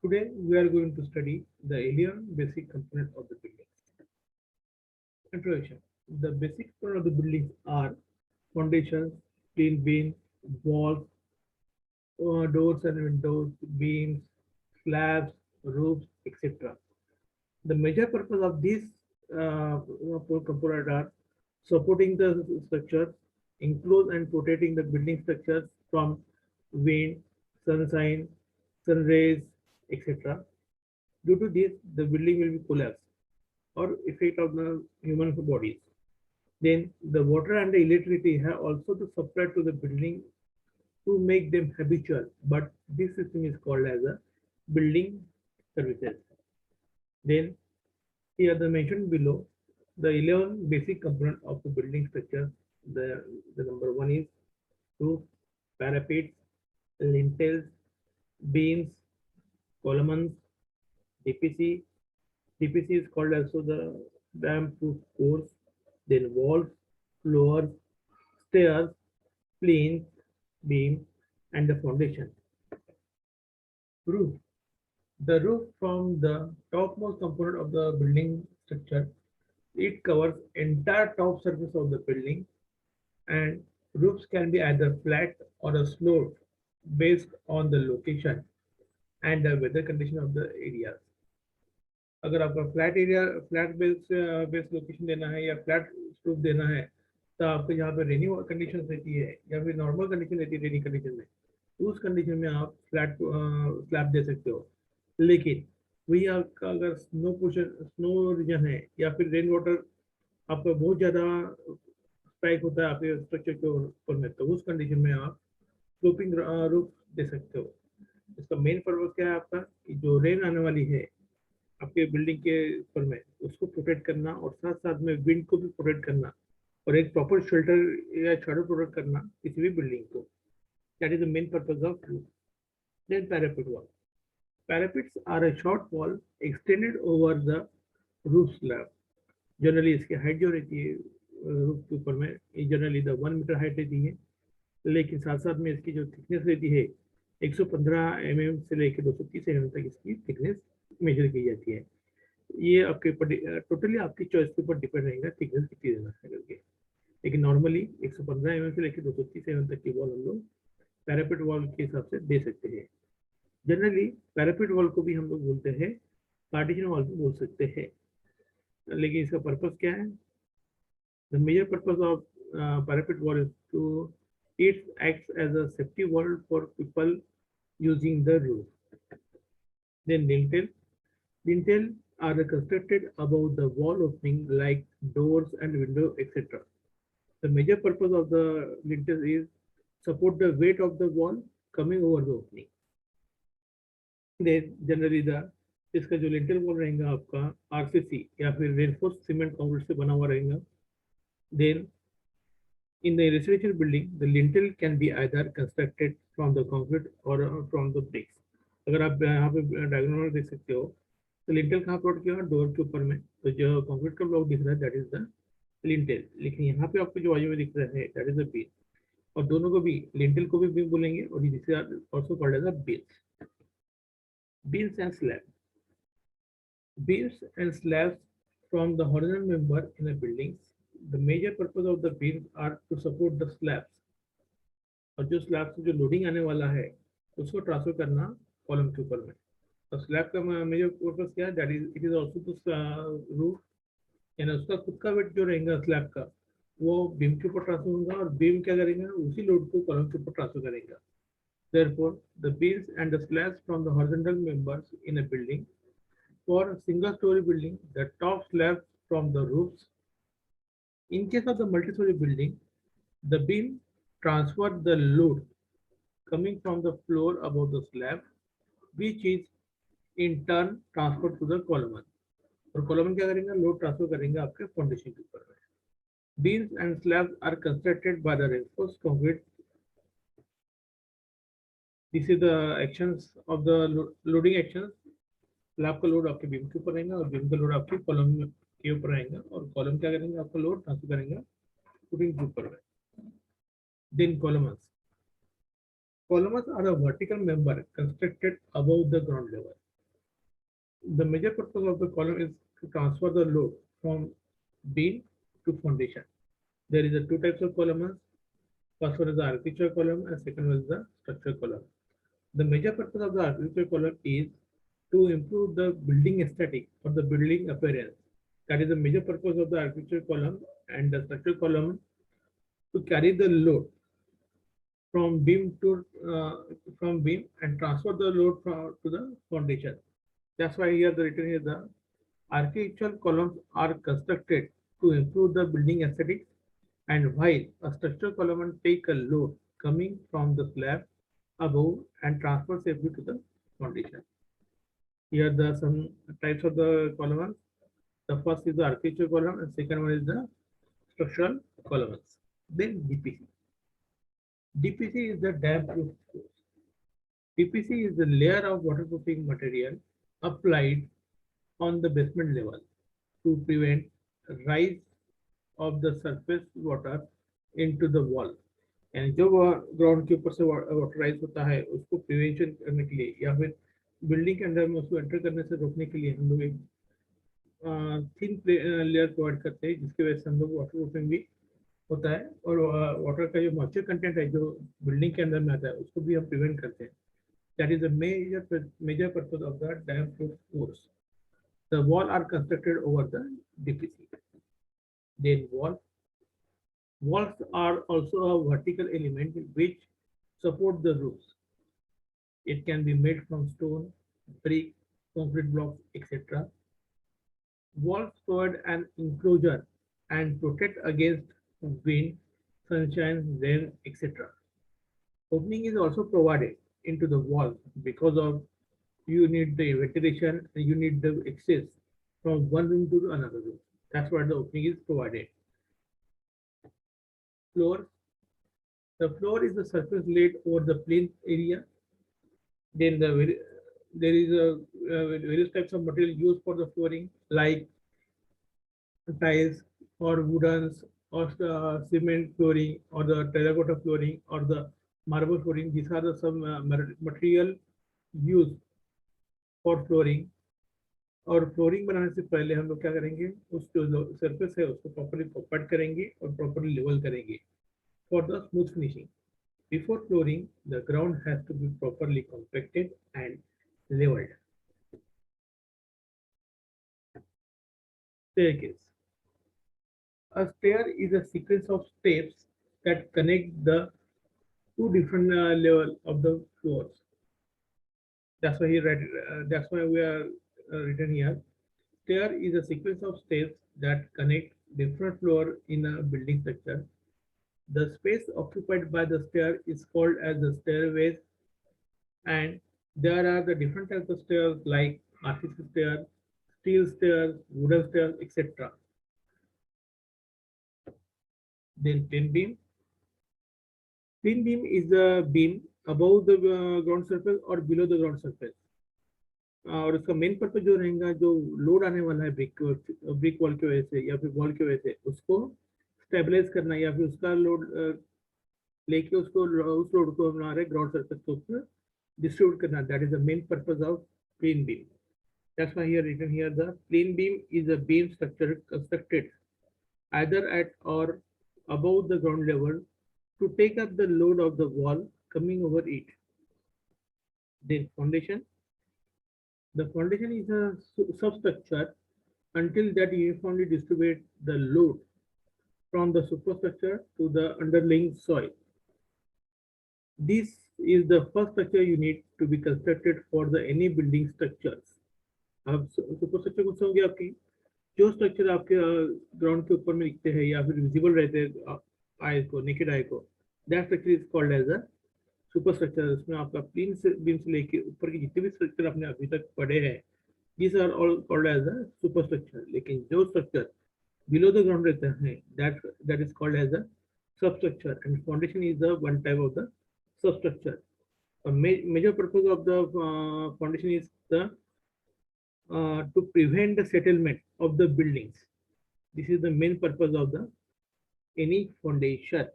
Today we are going to study the 11 basic components of the building. Introduction. The basic components of the buildings are foundations, steel beams, walls, doors and windows, beams, slabs, roofs, etc. The major purpose of these components are supporting the structure, enclose and protecting the building structures from wind, sunshine, sun rays, etc. Due to this, the building will be collapsed or effect of the human bodies. Then the water and the electricity have also to supply to the building to make them habitual. But this system is called as a building services. Then here the mentioned below the 11 basic components of the building structure. The number one is roof, parapets, lintels, beams, columns, DPC. DPC is called also the dam-proof cores. Then walls, floors, stairs, planes, beams, and the foundation. Roof. The roof from the topmost component of the building structure. It covers entire top surface of the building, and roofs can be either flat or a sloped based on the location and the weather condition of the areas. अगर आपका flat area flat base location देना है या flat roof देना है तो आपको यहाँ पे रेनी कंडीशन रहती है या फिर नॉर्मल कंडीशन रहती है रेनी कंडीशन में, उस कंडीशन में आप फ्लैट स्लैब दे सकते हो. लेकिन वही आपका अगर स्नो रीजन है या फिर रेन वाटर आपका बहुत ज़्यादा स्ट्राइक होता है आपके स्ट्रक्चर के ऊपर में, तो उस कंडीशन में आप स्लोपिंग रूफ दे सकते हो. इसका मेन पर्पज क्या है आपका कि जो रेन आने वाली है आपके बिल्डिंग के ऊपर में उसको प्रोटेक्ट करना और साथ साथ में विंड को भी प्रोटेक्ट करना और एक प्रॉपर शेल्टर या शैडो प्रोटेक्ट करना किसी भी बिल्डिंग को. That is the main purpose of roof. Then parapet wall. Parapets are a short wall extended over the roof slab. Generally इसकी हाइट जो रहती है रूफ के ऊपर में जनरली द 1 मीटर हाइट रहती है, लेकिन साथ साथ में इसकी जो थिकनेस रहती है 115 mm से लेकर 230 mm तक इसकी थिकनेस मेजर की जाती है. ये आपके ऊपर टोटली आपकी चॉइस के ऊपर डिपेंड रहेगा थिकनेस कितनी देना है करके, लेकिन नॉर्मली 115 mm से लेकर 230 mm तक की वॉल हम लोग पैरापेट वॉल के हिसाब से दे सकते हैं. जनरली पैरापेट वॉल को भी हम लोग बोलते हैं पार्टीशन वॉल भी बोल सकते हैं, लेकिन इसका पर्पज क्या है? The major purpose of parapet wall is to it acts as a safety wall for people using the roof. Then lintel. Lintel are constructed above the wall opening like doors and windows, etc. The major purpose of the lintel is support the weight of the wall coming over the opening. Then generally इसका जो lintel wall रहेगा आपका RCC या फिर reinforce cement concrete से बना हुआ रहेगा. Then in the residential building, the lintel can be either constructed from the concrete or from the bricks. अगर आप यहाँ पे डायग्राम में देख सकते हो तो लिंटल कहाँ प्लॉट किया डोर के ऊपर में, तो जो कंक्रीट का ब्लॉक दिख रहा है दैट इज द लिंटल. लेकिन यहाँ पे आपको जो बाजू में दिख रहा है दैट इज द बीम, और दोनों को भी लिंटल को भी बीम बोलेंगे और this is also called as the beams. Beams and slabs. Beams and slabs from the horizontal member in a building. The major purpose of the beams are to support the slabs. और जो slab से जो loading आने वाला है उसको transfer करना column के ऊपर में. तो स्लैब का मेजर पर्पस क्या है? That is it is also to roof, यानी उसका खुद का वेट जो रहेगा स्लैब का वो बीम के ऊपर ट्रांसफर होगा और बीम क्या करेगा उसी लोड को कॉलम के ऊपर ट्रांसफर करेगा. Therefore, the beams and the slabs from the horizontal members in a building. For a single-story building, the top slabs from the roofs. In case of the multi-story building, the beam transfer the load coming from the floor above the slab, which is in turn transferred to the column. और column क्या करेंगे? Load transfer करेंगे आपके foundation के ऊपर में. Beams and slabs are constructed by the reinforced concrete. This is the actions of the loading actions. Slab का load आपके बीम के ऊपर रहेगा और बीम का लोड आपके कॉलम के ऊपर रहेगा और कॉलम क्या करेंगे आपका लोड ट्रांसफर करेंगे फुटिंग के ऊपर. Then columns are a vertical member constructed above the ground level. The major purpose of the column is to transfer the load from beam to foundation. There is a two types of columns. First one is the architecture column and second one is the structure column. The major purpose of the architecture column is to improve the building aesthetic or the building appearance. That is the major purpose of the architecture column, and the structure column to carry the load from beam to from beam and transfer the load to the foundation. That's why here the written here the architectural columns are constructed to improve the building aesthetics, and while a structural column take a load coming from the slab above and transfer safely to the foundation. Here the some types of the columns. The first is the architectural column and second one is the structural columns. Then DPC. DPC is the damp proof force. DPC is the layer of waterproofing material applied on the basement level to prevent rise of the surface water into the wall. यानी जो ground के ऊपर से वाटराइज होता है उसको prevention करने के लिए या फिर बिल्डिंग के अंदर में उसको एंटर करने से रोकने के लिए हम लोग एक थिन लेयर प्रोवाइड करते हैं, जिसकी वजह से हम लोग वाटर प्रूफिंग भी होता है और वाटर का जो मॉइस्चर कंटेंट है जो बिल्डिंग के अंदर में आता है उसको भी हम प्रिवेंट करते हैं. That is the major purpose of the damp proof course. The wall are constructed over the DPC. Then walls are also a vertical element which support the roofs. It can be made from stone, brick, concrete blocks, etc. Walls provide an enclosure and protect against wind, sunshine, rain, etc. Opening is also provided into the wall because of you need the ventilation and you need the access from one room to another room. That's why the opening is provided. Floor. The floor is the surface laid over the plain area. Then there is a various types of material used for the flooring like tiles or woodens or cement flooring or the terracotta flooring or the marble flooring. These are the some material used for flooring. और flooring बनाने से पहले हम लोग क्या करेंगे, उस जो सरफेस है उसको प्रॉपर्ली कट करेंगे और प्रॉपर्ली लेवल करेंगे for the smooth finishing. Before flooring the ground has to be properly compacted and levelled. Staircase. A stair is a sequence of steps that connect the two different level of the floors. That's why that's why we are written here. Stair is a sequence of steps that connect different floors in a building structure. The space occupied by the stair is called as the stairways, and there are the different types of stairs like artificial stair, steel stairs, wooden stairs, etc. Then plain beam. Plain beam is the beam above the ground surface or below the ground surface. और उसका main purpose जो रहेगा, जो load आने वाला है brick wall की वजह से या फिर वॉल की वजह से उसको स्टेबलाइज करना या फिर उसका लोड लेके उसको उस लोड को हमारे ग्राउंड सरफेस के ऊपर डिस्ट्रीब्यूट करना. That is the main purpose of plain beam. That's why here written here the plain beam is a beam structure constructed either at or above the ground level to take up the load of the wall coming over it. Then foundation. The foundation is a substructure until that uniformly distribute the load from the superstructure to the underlying soil. This is the first structure you need to be constructed for the any building structures. अब superstructure कौन सा हो गया आपकी, जो structure आपके ground के ऊपर में दिखते हैं या फिर विजिबल रहते हैं आई को, नेकेड आई को, that structure is called as a super structure. उसमें आपका प्लेन से बीम से लेके ऊपर के जितने भी स्ट्रक्चर आपने अभी तक पढ़े हैं, these are all called as a super structure. लेकिन जो स्ट्रक्चर बिलो द ग्राउंड रहते हैं that is called as a sub structure, and foundation is the one type of the sub structure. Major purpose of the foundation is the to prevent the settlement of the buildings. This is the main purpose of the any foundation.